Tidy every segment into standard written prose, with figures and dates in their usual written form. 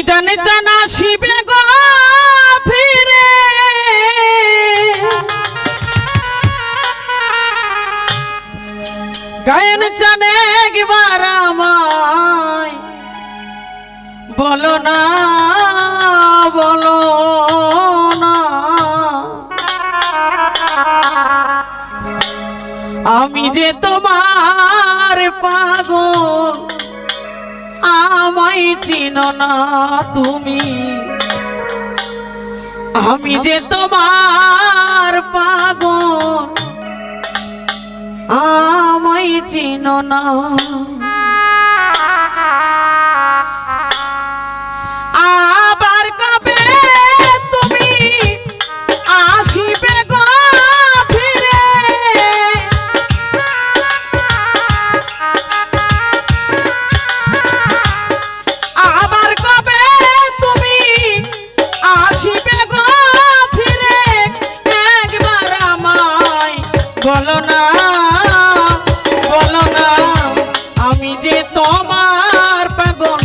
জানে জানা শিবে গো ফিরে গায়ন জানে একবার আমায় বলো না বলো না আমি যে তোমার পাগল আমায় চিনো না তুমি আমি যে তোমার পাগল আমায় চিনো না আবার কবে তুমি আসিবে গো ফিরে আবার কবে তুমি আসিবে গো ফিরে একবার আমায় বলো না আমি যে তোমার পাগল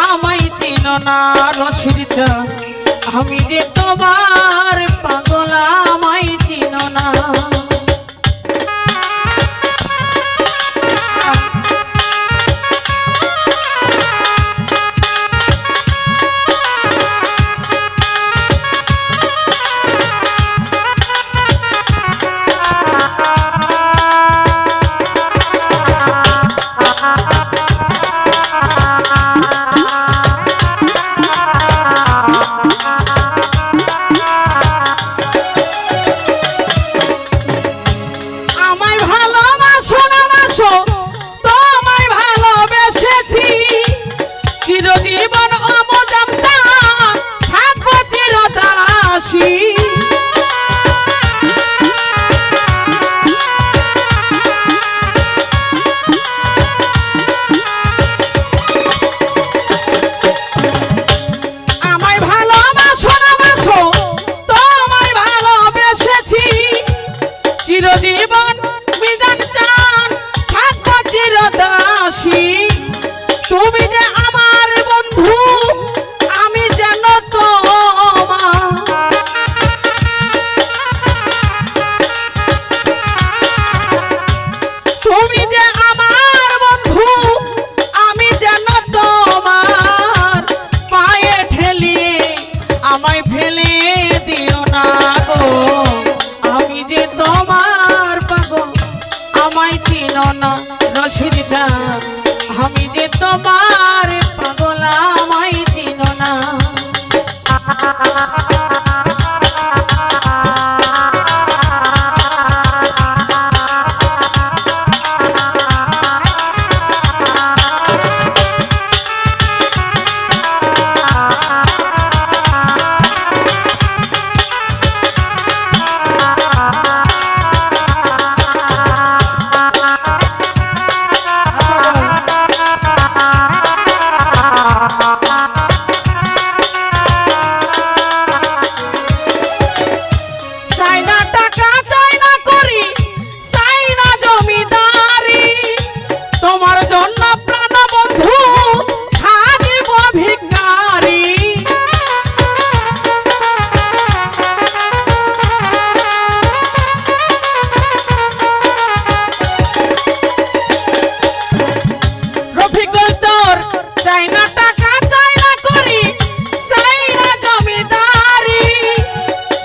আমায় চিনো না রশিদ চাঁদ আমি যে তোমার পাগল আমায় চিনো না চিরজীবন অমজাম থাকবো চিরদাসী আমায় ভালোবাসো না বাসো তোমায় ভালোবেসেছি চিরজীবন মিজান চান থাকবো চিরদাসী তুমি যে আমার বন্ধু আমি যেন তোমার তুমি যে আমার বন্ধু আমি যেন তোমার পায়ে ঠেলিয়ে আমায় ফেলে দিও না গো আমি যে তোমার পাগল আমায় চিনো না রশিদ চাঁদ আমি যে তোমার পাগল আমায় চিনো না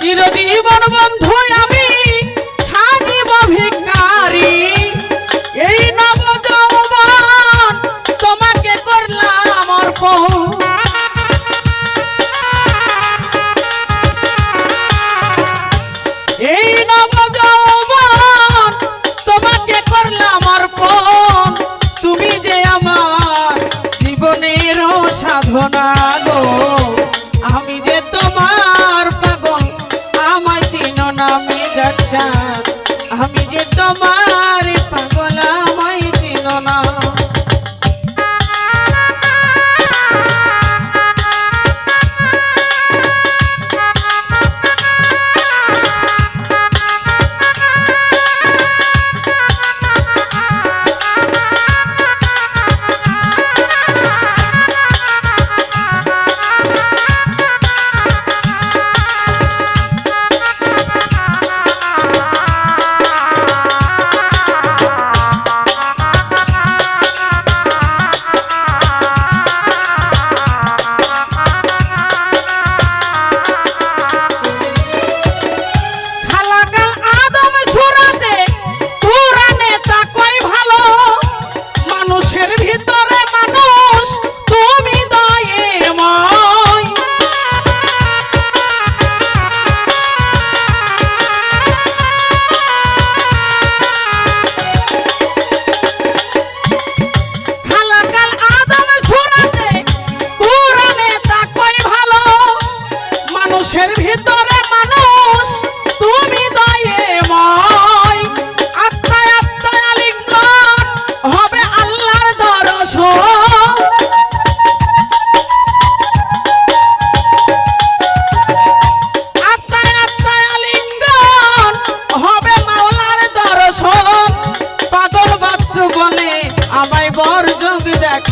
চিরজীবন বন্ধু আমি সাজিব ভিখারি এই নব যৌবন তোমাকে করলাম অর্পণ এই নব যৌবন তোমাকে করলাম অর্পণ তুমি যে আমার জীবনের সাধনা গো আমি যে তোমার পাগল আমায় চিনো না মিজান চাঁদ আমি যে তোমার পাগল আমায় চিনো না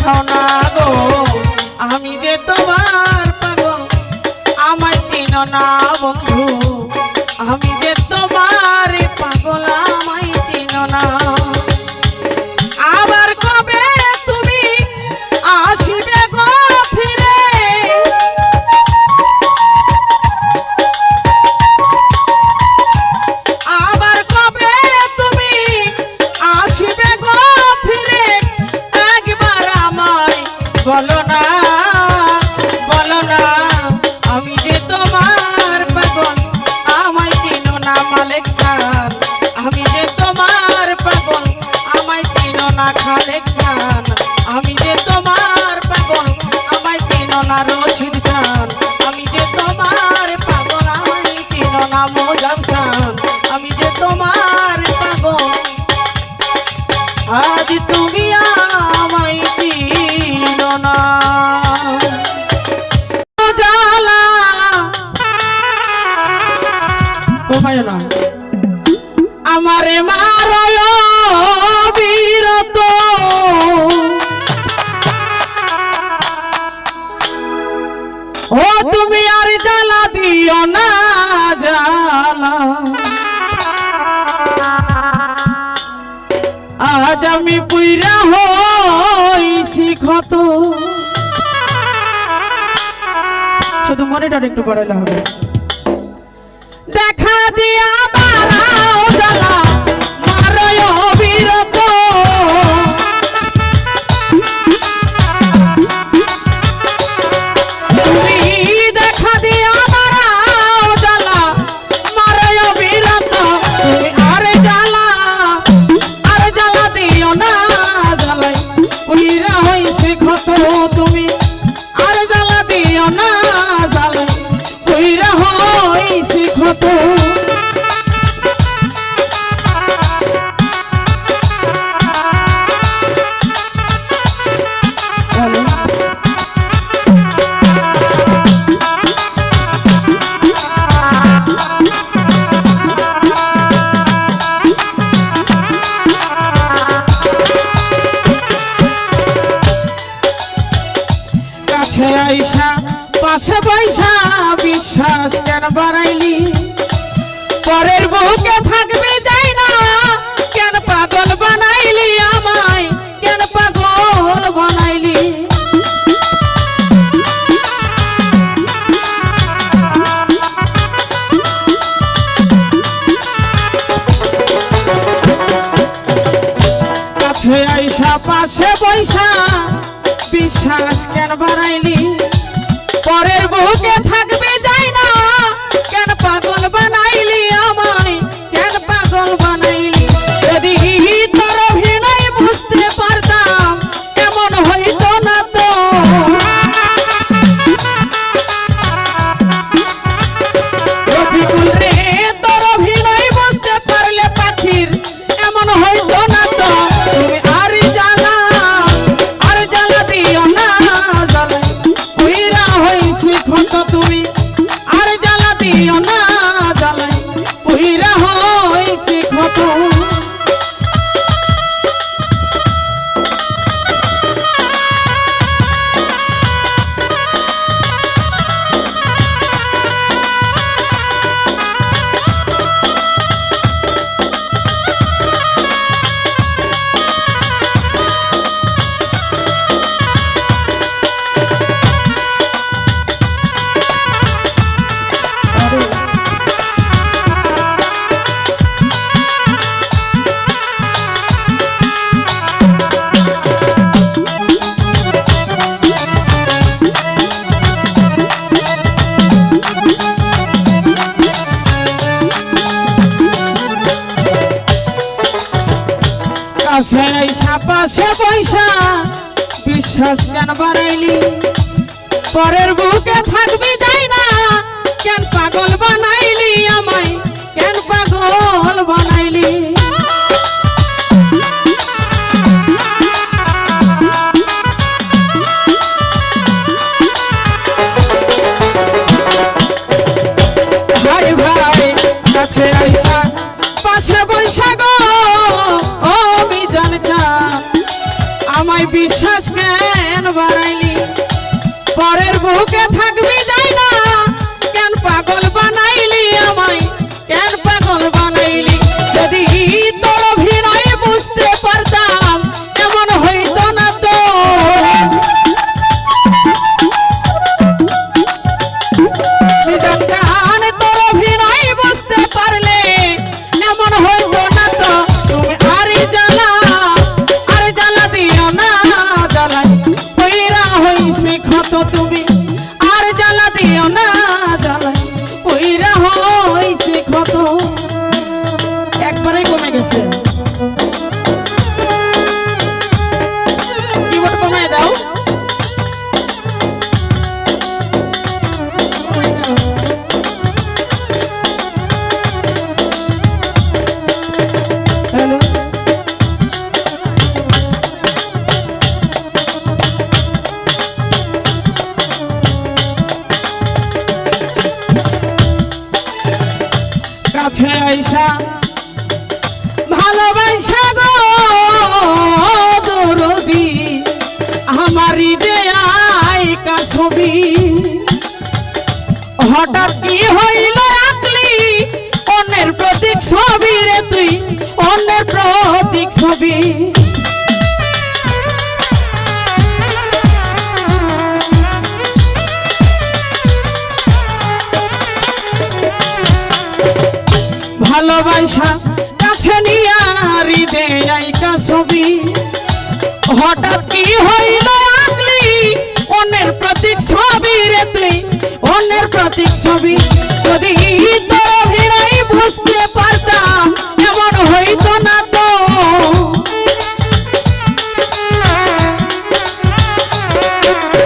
বোঝাও না গো আমি যে তোমার পাগল আমায় চিনো না বন্ধু আমি যে তোমার পাগল আমায় চিনো না আবার কবে তুমি আসবে গো ফিরে আবার কবে তুমি আসবে গো ফিরে একবার আমায় বলো না আমি যে তোমার পাগল আমায় চিনো না মালিক সান আমি যে তোমার পাগল আমায় চিনো না খালেক সান আমি যে তোমার পাগল আমায় চিনো না রশিদ খান আমি যে তোমার পাগল আমায় চিনো না মোজাম খান আমি যে তোমার পাগল আজ তুমি আমায় চিনো না আমারে মারয় বীরত ও তুমি আর জ্বালা দিও না জ্বালা আজ আমি পুইরা হইছি ক্ষত শুধু মনেটা একটু পড়াইলে হবে দেখা দিয়া বাড়াও জ্বালা মারয় বীরত তুমি দেখা দিয়া বাড়াও জ্বালা মারয় বীরত তুমি আর জ্বালা দিও না জ্বালাই পুইরা হইছে ক্ষত তুমি আর জ্বালা দিও না জ্বালাই পুইরা হইছে ক্ষত আইসা পাশে পয়সা বিশ্বাস কেন বাড়াইলি পরের বুকে থাকবে যাই না কেন পাগল বানাইলি আমায় কেন পাগল বানাইলি কাছে আইসা পাশে পয়সা বিশ্বাস কেন বাড়াইলি পরের বুকে থাকবে যাই না কেন পাগল বানাইলি আমায় কেন পাগল বানাইলি যদি তোর অভিনয় বুঝতে পারতাম এমন হইতো না তো রফিকুল রে তোর অভিনয় বুঝতে পারলে পাখির এমন হইতো না তো তুমি আর জানা দিও না জ্বালা পুইরা হইছে ক্ষত তুমি আর জ্বালা দিও না জ্বালা পুইরা হইছে ক্ষত পাশে পয়সা বিশ্বাস কেন বাড়াইলি পরের বুকে থাকবি যাই না কেন পাগল বানাইলি আমায় কেন পাগল বানাইলি বিশ্বাস কে বাড়াইলি পরের বুকে থাকবি যাই না কেন পাগল বানাইলি আমায় কেন পাগল বানাইলি যদি তোর অভিনয় বুঝতে পারতাম এমন হইতো না তো জানতাম তোর অভিনয় বুঝতে পারলে এমন হইতো না তো তুমি আরে জ্বালা দিও না জ্বালাই কইরা হইছে ক্ষত তুমি আর জ্বালা দিও না জ্বালাই কইরা হইছে ক্ষত একবারে কমে গেছে কিবোর্ড কমায় দাও হ্যালো কাছে আইসা ভালোবাসা গো দরদি আমারই দেয়াই কা ছবি হঠাৎ কি হইল রাখলি অন্যের প্রতীক ছবি রে তুই অন্যের প্রতীক ছবি ভালোবাসা কাছে নিয়া হৃদয় কা ছবি হঠাৎ কি হইল রাখলি অন্যের প্রতীক ছবি রে তুই অন্যের প্রতীক ছবি যদি তোর অভিনয় বুঝতে পারতাম এমন হইতো না তো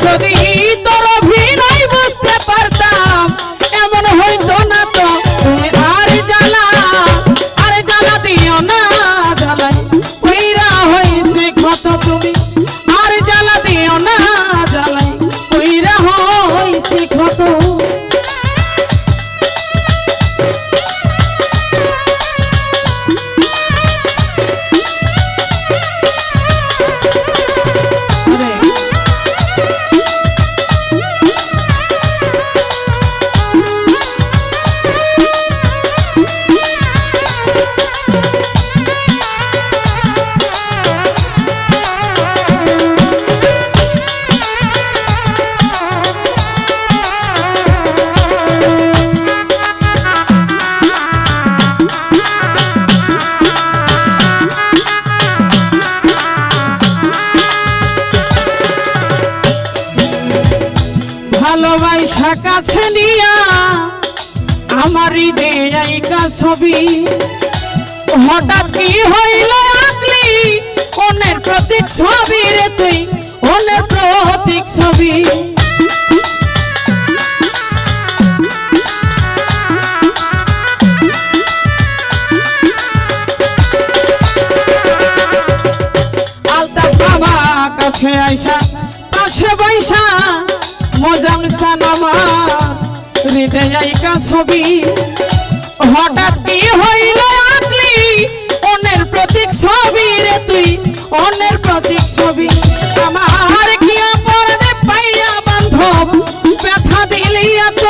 যদি তোর অভিনয় বুঝতে পারতাম এমন হইতো না তো তুমি আর জ্বালা দিও না জ্বালাই কইরা হইছে ক্ষত তুমি আর জ্বালা দিও না জ্বালাই কইরা হইছে ক্ষত ভালোবাসা কাছে নিয়া আমারই দেয়াই কা ছবি হঠাৎ কি হইল রাখলি অন্যের প্রতীক ছবি রে তুই অন্যের প্রতীক ছবি আলতা বাবা কাছে আইসা পাশে বৈশা মজাম সানামা হৃদয় কা ছবি হঠাৎ কি হইল রাখলি অন্যের প্রতীক ছবি রে তুই অন্যের প্রতীক ছবি আমার কি অপরাধে পাইয়া বান্ধব ব্যথা দিলি এত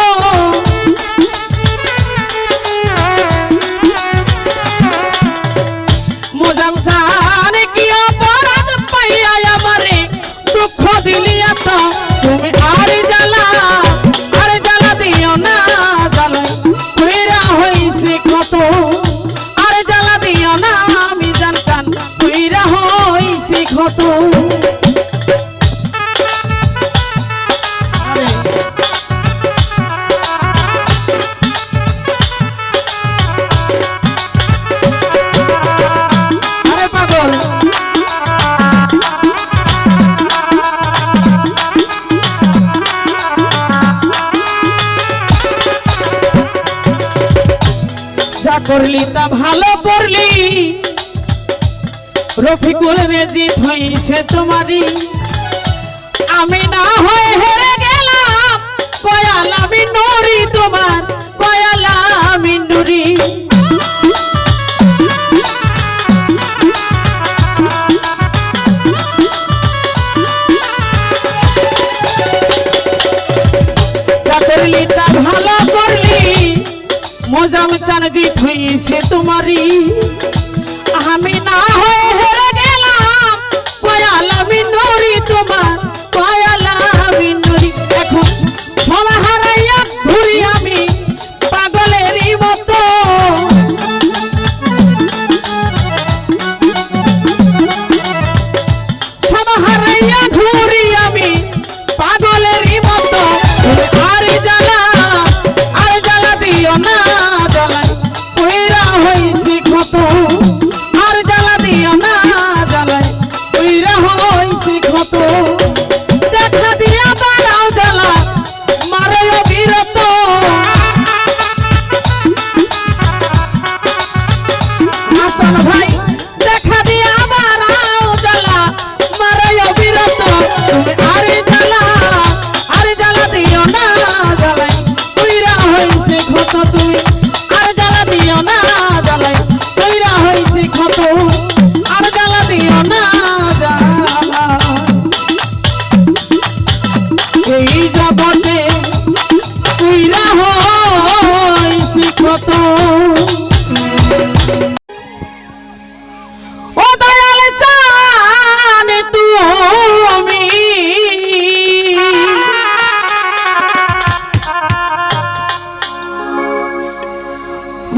মজাম জানে কি অপরাধ পাইয়া আমারে দুঃখ দিলি এত তুমি আর জ্বালা দিও না জ্বালা কইরা হইছে ক্ষত আর জ্বালা দিও না আমি জানতাম কইরা হইছে ক্ষত আরে পাগল যা করলি তা ভালো করলি রফিকুল রেজিত হইছে তোমারই আমি না হয় হেরে গেলাম কয়ালা মিনুরি তোমার কয়ালা মিনুরি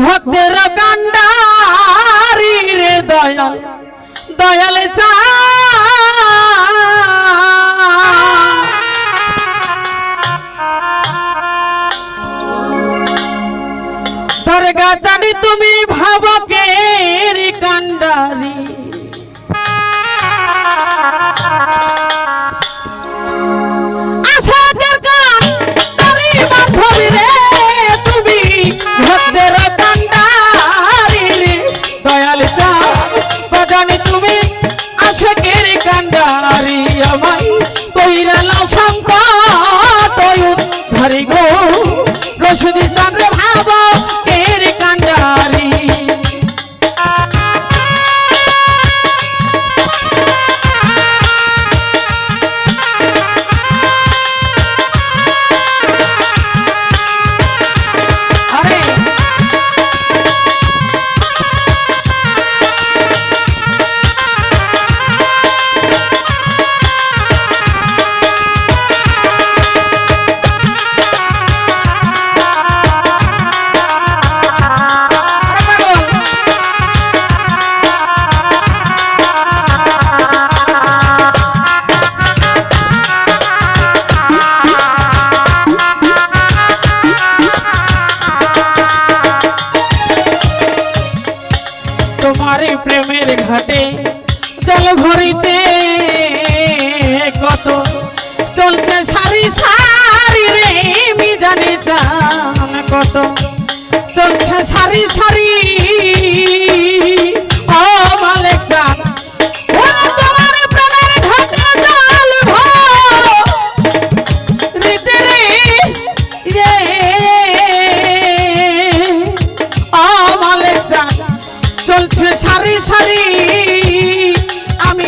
ভক্তের কান্ডারি রে দয়াল দয়াল চা দরগা জানি তুমি ভাবকের কান্ডারি আশাদের কান্ডারি বান্ধবী রে তুমি ভক্তের কান্ডারি রে দয়াল চা জানি তুমি আশাকের কান্ডারি আমায় কইরাল সংকট ধরি গো রশিদি চন্দ্র ভাব এর কান্ডারি তোমারে প্রেমের ঘাটে জল ভরিতে কত চলছে সারি সারি রে মিজানে জান কত চলছে সারি সারি ও মালিক জান তোমারে প্রেমের ঘাটে জল ভরিতে রে ও মালিক জান চলছে সারি সারি আমি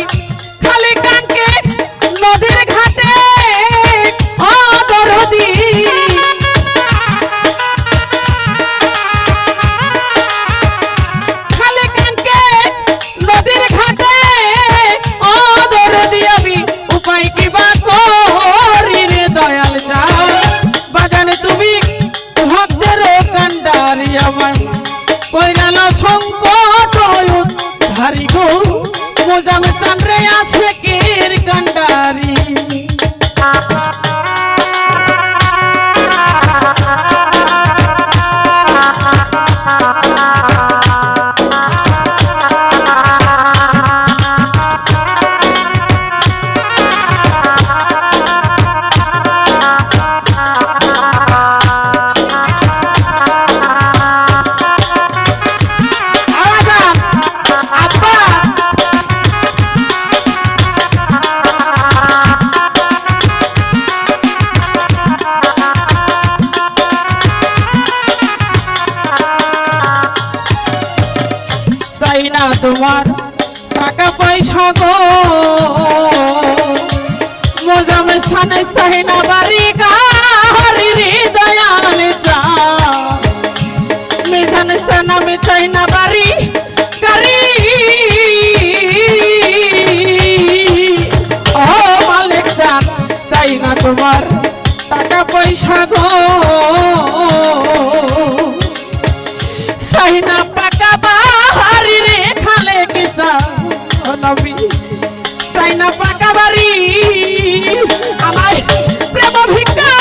খালি কানকে নদীর ঘাটে ও দরদি খালি কানকে নদীর ঘাটে ও দরদি আমি উপায় কিবা করি রে দয়াল চা বাজানে তুমি ভক্তের কান্ডারি আমায় কইরাল সংকট ধারি গো মোজামে সানরে আশিকের কান্ডারি না তোমার টাকা পয়সা গো মোজামে সানে সাইনা বাড়ি গাড়ি রে দয়াল চা মিজানে সানা মে চাইনা বাড়ি গাড়ি ও মালিক সান চাইনা তোমার টাকা পয়সা গো সাইনা পাকা বাড়ি রে খালে কিসা ও নবী সাইনা পাকা বাড়ি আমায় প্রেম ভিক্ষা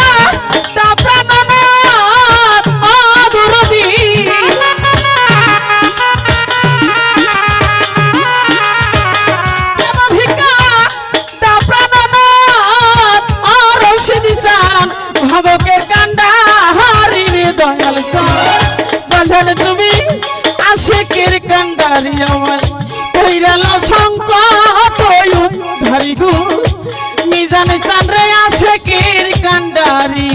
তা প্রাণনাথ অদুরদি প্রেম ভিক্ষা তা প্রাণনাথ অরশিদি সান ভাবকের কান্ডারি রে দয়াল সান বাজান তুমি আশিকের কান্ডারি আমার কইরাল সংকট ধারি গো মিজান সানরে আশিকের কান্ডারি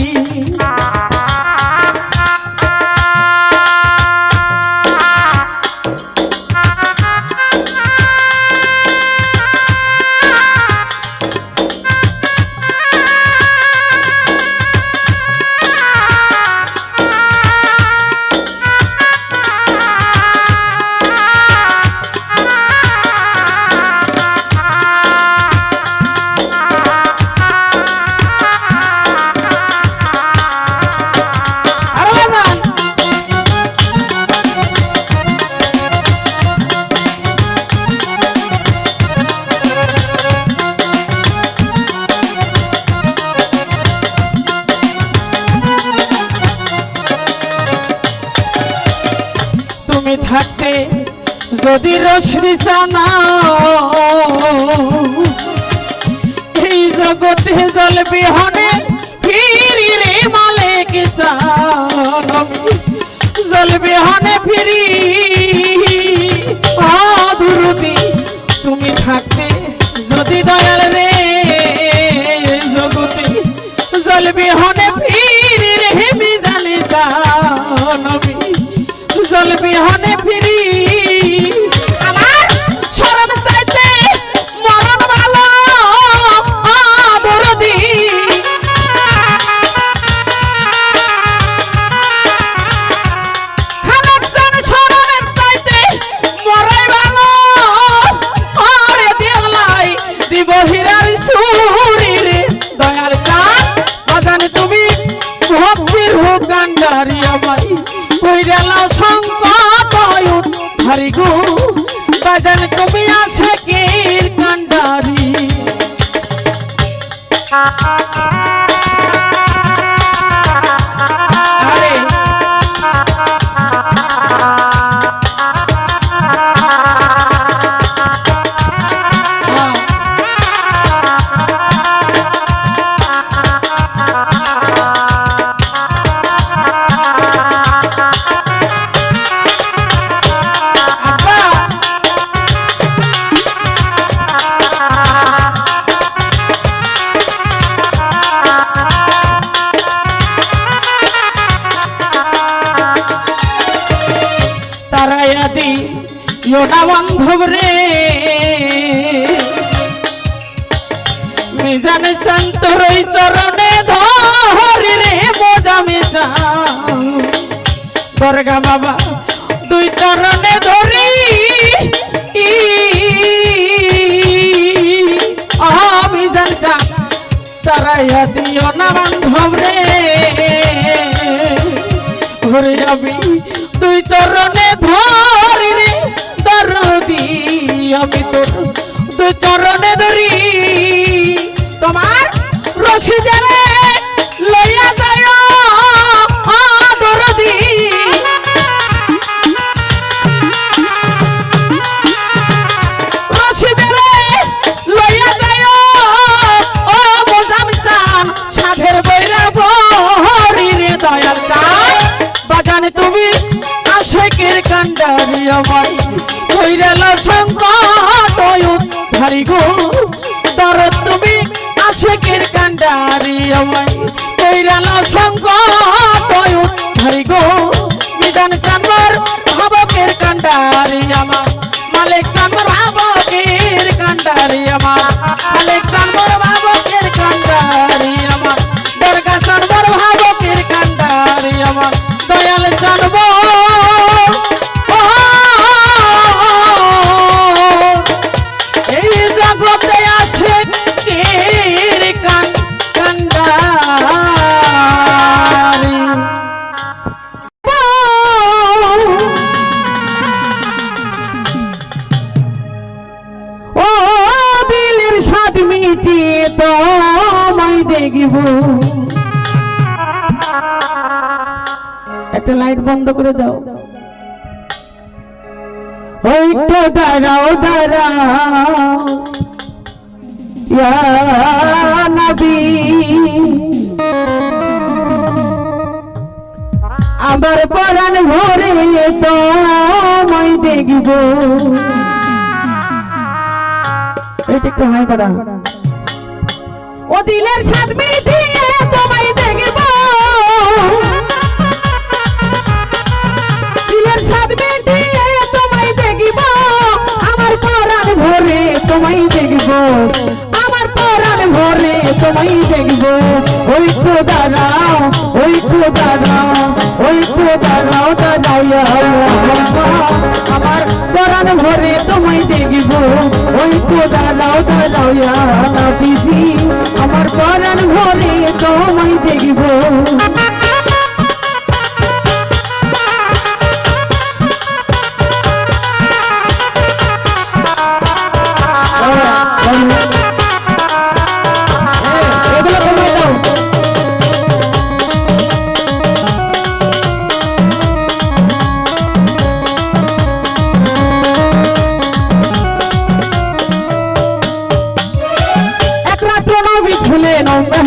যদি রশ্মি সানা এই জগতে জল বিহনে ফিরি রে মালিক চান জল বিহনে ফিরি দুরুদি তুমি থাকতে যদি দয়াল রে জগতে জল বিহনে ফিরি রে মিজানে চান জল বিহনে ফিরি আমার শরম চাইতে মরণ ভালো দরদি খালাকসান শরমের চাইতে মরাই ভালো আরে দিলাই দিব হীরার সুরি রে দয়াল চাঁদ বাজান তুমি ভক্তির হোক গান্ডারি আমায় কইরালাও সংকট উদ্ধারি গো বাজান তুমি আশিকের কান্ডারি আরে योना बांधव रे मिजान संत रई चरणे धरि रे मोजा मेजा दुर्गा बाबा दुई चरणे धरि मिजान जा ताराया दियो ना बांधव रे घुरे अभी दुई चरणे धरि रे दरदी আমি তোর দুই চরণে ধরি তোমার রশিদারে লইয়া যায় দরদি রশিদারে লইয়া যায় ও মোজামিসান সাধের বৈরা ভরি রে দয়াল চাই বাগানে তুমি আশিকের কান্ডারি আমায় কইরালা সংকট উদ্ধারি গো দরদ তুমি আশিকের কান্ডারি আমায় কইরালা সংকট উদ্ধারি গো নিদান চানবার ভাবকের কান্ডারি আমার মালিক চানবার ভাবকের কান্ডারি আমার মালিক চানবার ভাবকের কান্ডারি আমার দুর্গা চানবার ভাবকের কান্ডারি আমার দয়াল চানবার একটা লাইট বন্ধ করে দাও ওইটা দাঁড়াও দাঁড়াও ইয়া নবী আমার পরাণ ভরে তোমায় দেখব এটা একটু হাই করা ও দিলের স্বাদ মিটিয়ে তোমায় দেখব দিলের স্বাদ মিটিয়ে তোমায় দেখব আমার পরাণ ভরে তোমায় দেখব আমার পরাণ ভরে তোমায় দেখব ওই তো দাঁড়াও ওই তো দাঁড়াও ওই তো দাঁড়াও দাঁড়াইয়া আমার পরাণ ভরে তোমায় দেখব ওই তো দাঁড়াও দাঁড়াইয়া নবীজি আমার পরাণ ভরে তোমায় দেখব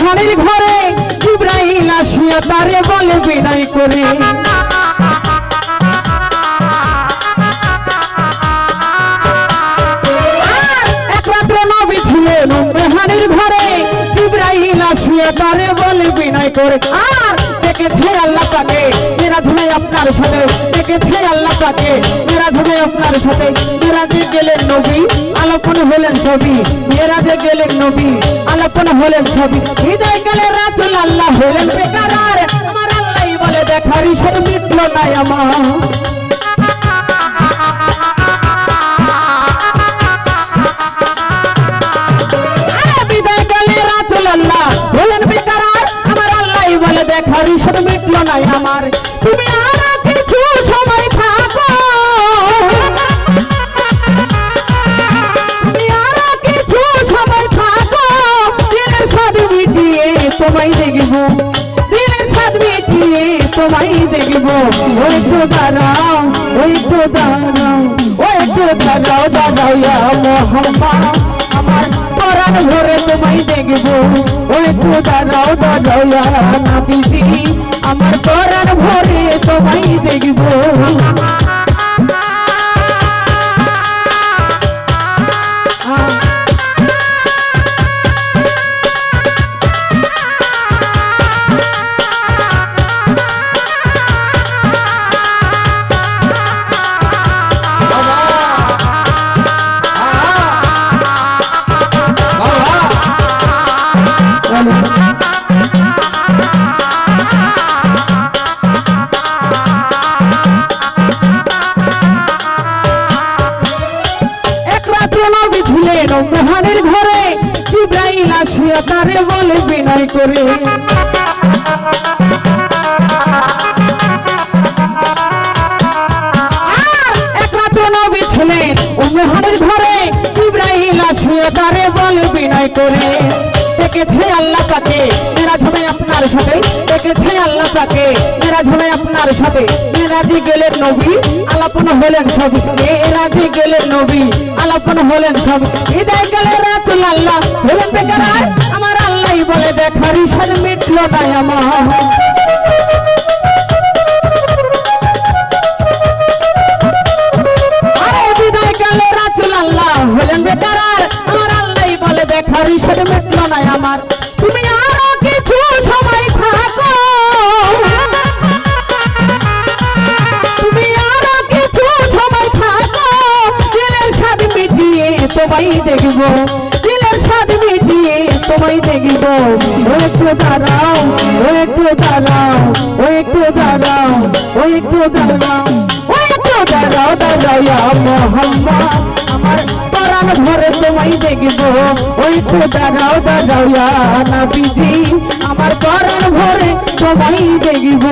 মেহানির ঘরে জিবরাইল আসিয়া তারে বলে বিদায় করে এক রাত্র নবী ছিলেন মেহানির ঘরে জিবরাইল আসিয়া তারে বলে বিনয় করে আর দেখেছে আল্লাহ পাকে মেরাজ হয় আপনার সাথে দেখেছে আল্লাহ পাকে মেরাজ হয় আপনার সাথে মেরাজে গেলেন নবী আলোপন হলেন ছবি মেরাজে গেলেন নবী আলোপন হলেন ছবি হৃদয় গেলে রাসূল আল্লাহ হলেন বেকারার আমার আল্লাহই বলে দেখার ঈশ্বর মিটল নাই আমার দেখার ঈশ্বর মিটল নাই আমার তুমি আর কিছু সময় থাকো তুমি আর কিছু সময় থাকো দিলের স্বাদ মিটিয়ে তোমায় দেখব দিলের স্বাদ মিটিয়ে তোমায় দেখব ওই তো দাঁড়াও ওই তো দাঁড়াও ওই তো দাঁড়াও দাঁড়াও ইয়া মোহাম্মদ আমার পরাণ ভরে তোমায় দেখব ওই তো দাঁড়াও দাঁড়াও ইয়া নবীজি আমার পরাণ ভরে তোমায় দেখব মেহানির ঘরে জিবরাইল আসিয়া তারে বলে বিনয় করে এক রাত্র নবী ছিলেন ও মেহানির ঘরে জিবরাইল আসিয়া তারে বলে বিনয় করে দেখেছে আল্লাহ পাকে মেরাজ হবে আপনার সাথে দেখেছে আল্লাহ পাকে মেরাজ হবে আপনার সাথে মেরাজে গেলেন নবী আলাপন হলেন ছবি মেরাজে গেলেন নবী আলাপন হলেন ছবি হৃদয় গেলে রাসূল আল্লাহ হলেন বেকারার আমার আল্লাহই বলে দেখার ঈশ্বর মিটল নাই আমার আরে হৃদয় গেলে রাসূল আল্লাহ হলেন বেকারার আমার আল্লাহই বলে দেখার ঈশ্বর মিটল নাই আমার তুমি আরো কিছু সময় থাকো তুমি আরো কিছু সময় থাকো দিলের স্বাদ মিটিয়ে তোমায় দেখব দিলের স্বাদ মিটিয়ে তোমায় দেখব ও একটু দাঁড়াও ও একটু দাঁড়াও ও একটু দাঁড়াও ও একটু দাঁড়াও ও একটু দাঁড়াও দাঁড়াও ইয়া মোহাম্মদ আমার পরাণ ভরে তোমায় দেখব ওই তো দাঁড়াও দাঁড়াও ইয়া নবীজি আমার পরাণ ভরে তোমায় দেখব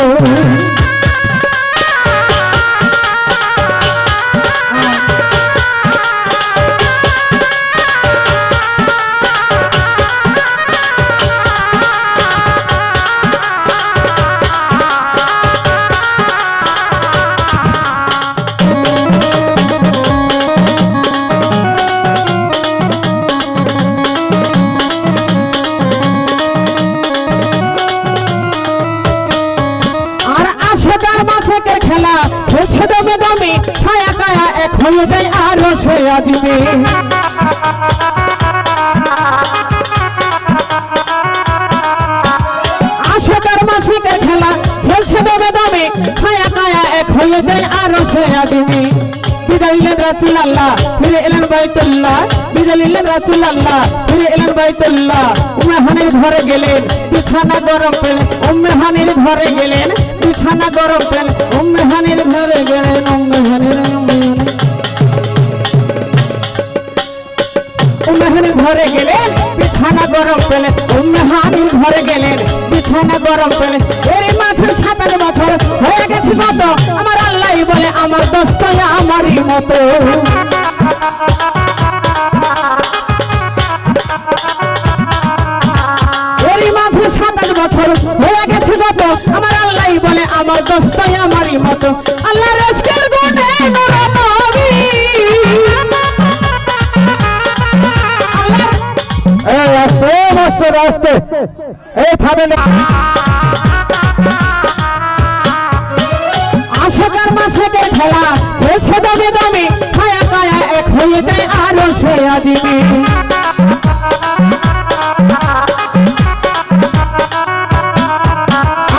খেলা খেলছে দমে দমে ছায়া কায়া এক হয়ে যায় আরো সয়া দিবে আশাকার মাসিকের খেলা খেলছে দমে দমে ছায়া কায়া এক হয়ে যায় আরো সয়া দিবে বিদায় নিলেন রাসূল আল্লাহ ফিরে এলেন বাইতুল্লাহ বিদায় নিলেন রাসূল আল্লাহ ফিরে এলেন বাইতুল্লাহ উম্মে হানির ঘরে গেলেন বিছানা গরম পেলেন উম্মে হানির ঘরে গেলেন বিছানা গরম পেলেন উম্মে হানির ঘরে গেলেন উম্মে হানির ঘরে গেলেন বিছানা গরম পেলেন উম্মে হানির ঘরে গেলেন বিছানা গরম পেলেন এর মাঝে 27 বছর হয়ে গেছে কত আমার আল্লাহই বলে আমার দোস্ত আমারই মতো এর মাঝে 27 বছর হয়ে গেছে কত আমার আল্লাহই বলে আমার দোস্ত আমারই মতো আল্লাহ রিজকের গুণে নূর নবী আস্তে মাস্টার আস্তে হবে না। আশাকার মাসেকের খেলা খেলছে দমে দমে, ছায়া কায়া এক হয়ে যায় আরো সে আদিমে।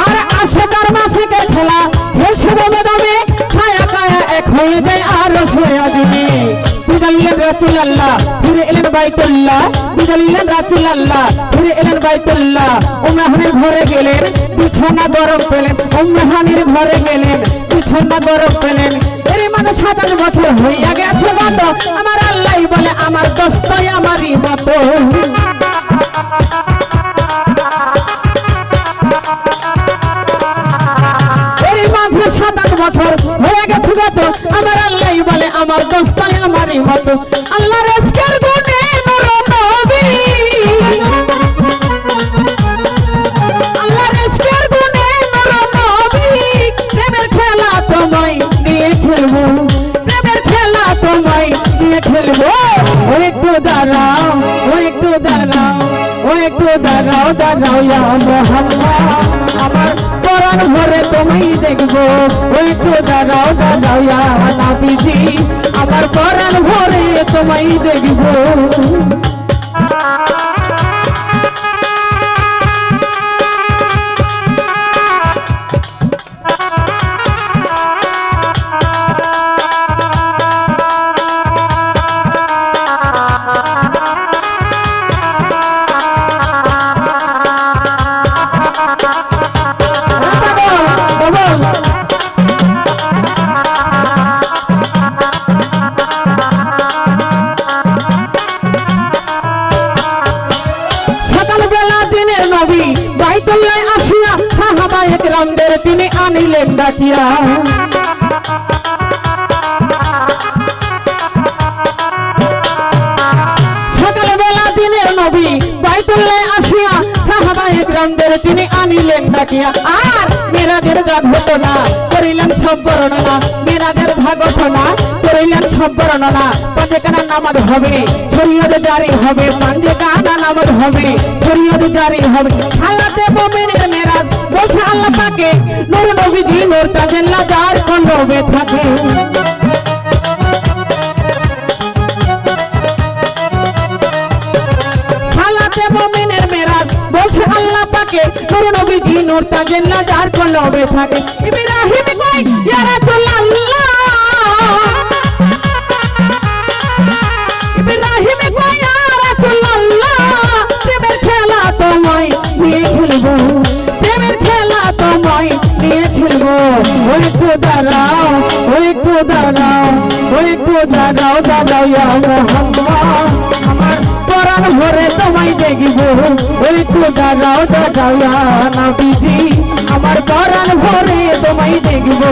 আর আশাকার মাসেকের খেলা খেলছে দমে দমে, ছায়া কায়া এক হয়ে যায় আরো সে আদিমে। বিদালিলেন রাসূলুল্লাহ ফিরে এলেন বাইতুল্লাহ, বিদালিলেন রাসূলুল্লাহ ফিরে এলেন বাইতুল্লাহ। উমরাহানের ঘরে গেলেন বিছানা গরম পেলেন, উমরাহানের ঘরে গেলেন বিছানা গরম পেলেন। এর মানে 27 বছর হইয়া গেছে গত, আমার আল্লাহ বলে আমার দোস্তই আমারই মতো। এর মাঝে 27 বছর হয়ে গেছে গত, আমার আল্লাহ বলে আমার দোস্তই আমারই মতো। আল্লাহ রেজকের গুণে নূর নবী, আল্লাহ রেজকের গুণে নূর নবী। প্রেমের খেলা তোমায় নিয়ে খেলবো, প্রেমের খেলা তোমায় নিয়ে খেলবো। ও একটু দাঁড়াও, ও একটু দাঁড়াও, ও একটু দাঁড়াও, দাঁড়াও ইয়া মুহাম্মদ, আমার পরাণ ভরে তোমায় দেখবো। ও একটু দাঁড়াও, দাঁড়াও ইয়া নবীজি, আমার পরাণ ভরে তোমায় দেখবো। বাইতুল্লায় আসিয়া সাহাবায়ে কেরামদের তিনি আনিলেন ডাকিয়া। সকালবেলা দিনের নবী বাইতুল্লায় আসিয়া সাহাবায়ে কেরামদের তিনি আনিলেন ডাকিয়া। আর মেরাজের গান হতো না, করিলেন সব বর্ণনা, মেরাজের ভাগ হতো না, করিলেন সব বর্ণনা। পাঁচেকানা নামাজ হবে, শরীয়ত জারি হবে, পাঁচেকানা নামাজ হবে, শরীয়ত জারি হবে। হালাতে মুমিনের মেরাজ বলছে আল্লাহ পাকে, নূর নবীজি নূর তাজেল্লা যার কলবে থাকে। হালাতে মুমিনের মেরাজ বলছে আল্লাহ পাকে, নূর নবীজি নূর তাজেল্লা যার কলবে থাকে। ইব্রাহিম কই ইয়া রাসূলুল্লাহ, ইব্রাহিম কই ইয়া রাসূলুল্লাহ, প্রেমের খেলা তোমায় নিয়ে খেলবো, প্রেমের খেলা তোমায় নিয়ে খেলবো। ও একটু দাঁড়াও, ও একটু দাঁড়াও, ও একটু দাঁড়াও, দাঁড়াও ইয়া মুহাম্মদ, আমার পরাণ ভরে তোমায় দেখবো। ও একটু দাঁড়াও, দাঁড়াও ইয়া নবীজি, আমার পরাণ ভরে তোমায় দেখবো,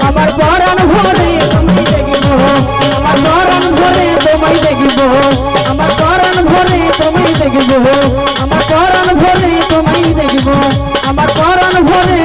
আমার পরাণ ভরে তোমায় দেখবো, আমার পরাণ ভরে তোমায় দেখবো, আমার পরাণ ভরে তোমায় দেখবো, আমার পরাণ ভরে তোমায় দেখবো, আমার পরাণ ভরে